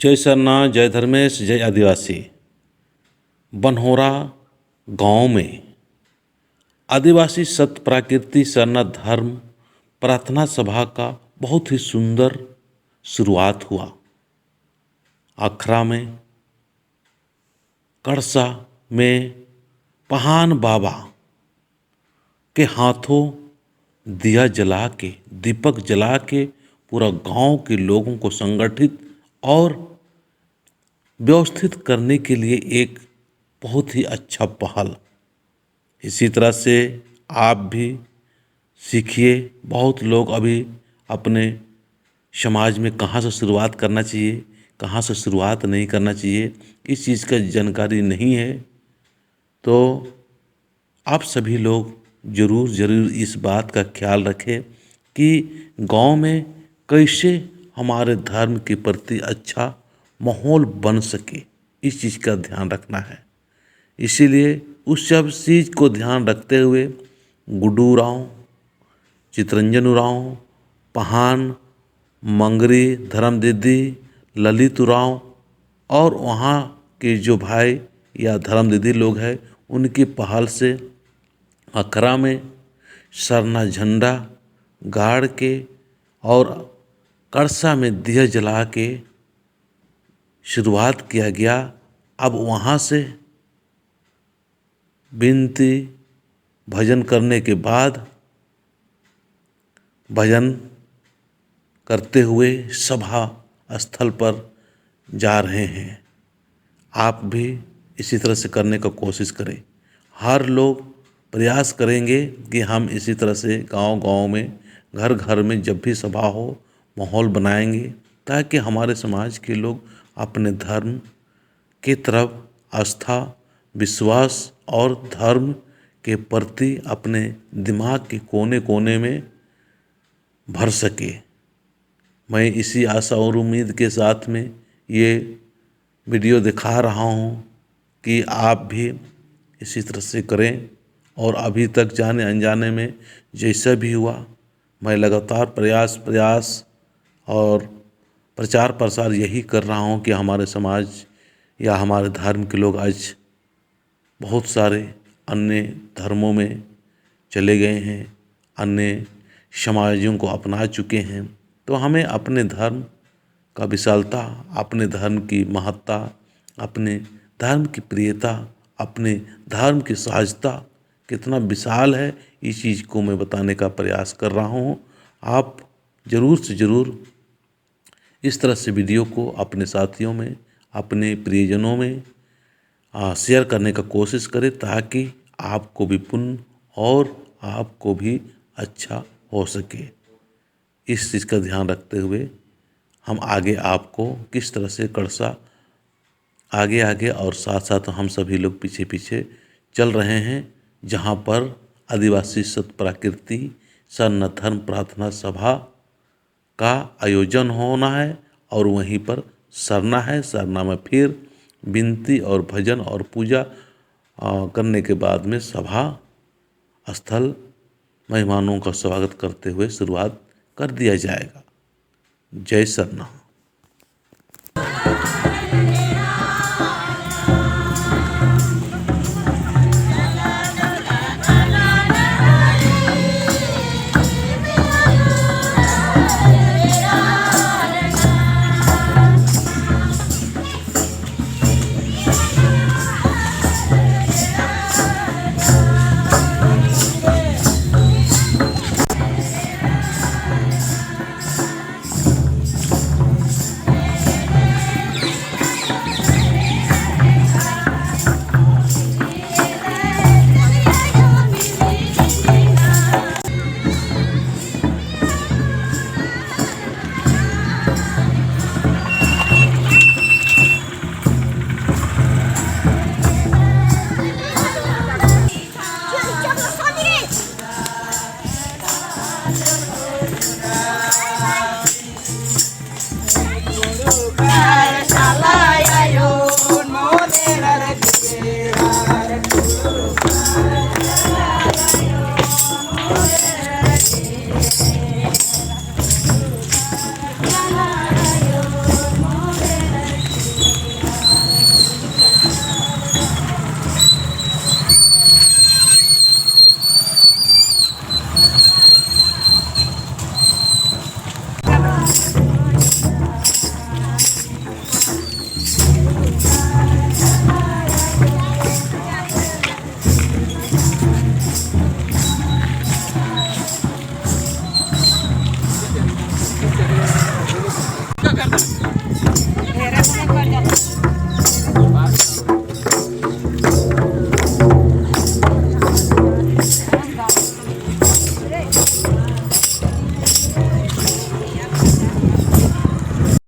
जय सरना, जय धर्मेश, जय आदिवासी। बनहोरा गांव में आदिवासी सत्य प्राकृति सरना धर्म प्रार्थना सभा का बहुत ही सुंदर शुरुआत हुआ। अखरा में, कड़सा में पहान बाबा के हाथों दिया जला के, दीपक जला के पूरा गांव के लोगों को संगठित और व्यवस्थित करने के लिए एक बहुत ही अच्छा पहल। इसी तरह से आप भी सीखिए। बहुत लोग अभी अपने समाज में कहाँ से शुरुआत करना चाहिए, कहाँ से शुरुआत नहीं करना चाहिए, इस चीज़ का जानकारी नहीं है। तो आप सभी लोग ज़रूर इस बात का ख्याल रखें कि गांव में कैसे हमारे धर्म के प्रति अच्छा माहौल बन सके, इस चीज़ का ध्यान रखना है। इसीलिए उस सब चीज़ को ध्यान रखते हुए गुड्डू उरांव, चितरंजन उरांव, पहान, मंगरी, धर्म दीदी, ललित उरांव और वहाँ के जो भाई या धर्म दीदी लोग हैं, उनकी पहल से अखरा में सरना झंडा गाड़ के और कड़सा में दिया जला के शुरुआत किया गया। अब वहाँ से विनती भजन करने के बाद भजन करते हुए सभा स्थल पर जा रहे हैं। आप भी इसी तरह से करने का कोशिश करें। हर लोग प्रयास करेंगे कि हम इसी तरह से गांव-गांव में, घर-घर में जब भी सभा हो माहौल बनाएंगे, ताकि हमारे समाज के लोग अपने धर्म के तरफ आस्था, विश्वास और धर्म के प्रति अपने दिमाग के कोने-कोने में भर सके। मैं इसी आशा और उम्मीद के साथ में ये वीडियो दिखा रहा हूँ कि आप भी इसी तरह से करें। और अभी तक जाने अनजाने में जैसा भी हुआ, मैं लगातार प्रयास और प्रचार प्रसार यही कर रहा हूँ कि हमारे समाज या हमारे धर्म के लोग आज बहुत सारे अन्य धर्मों में चले गए हैं, अन्य समाजों को अपना चुके हैं। तो हमें अपने धर्म का विशालता, अपने धर्म की महत्ता, अपने धर्म की प्रियता, अपने धर्म की सहजता कितना विशाल है, इस चीज़ को मैं बताने का प्रयास कर रहा हूँ। आप ज़रूर से ज़रूर इस तरह से वीडियो को अपने साथियों में, अपने प्रियजनों में शेयर करने का कोशिश करें, ताकि आपको भी पुण्य और आपको भी अच्छा हो सके। इस चीज़ का ध्यान रखते हुए हम आगे आपको किस तरह से कड़सा आगे और साथ साथ हम सभी लोग पीछे चल रहे हैं, जहाँ पर आदिवासी सत्य प्राकृति सरना धर्म प्रार्थना सभा का आयोजन होना है और वहीं पर सरना है। सरना में फिर विनती और भजन और पूजा करने के बाद में सभा स्थल मेहमानों का स्वागत करते हुए शुरुआत कर दिया जाएगा। जय सरना।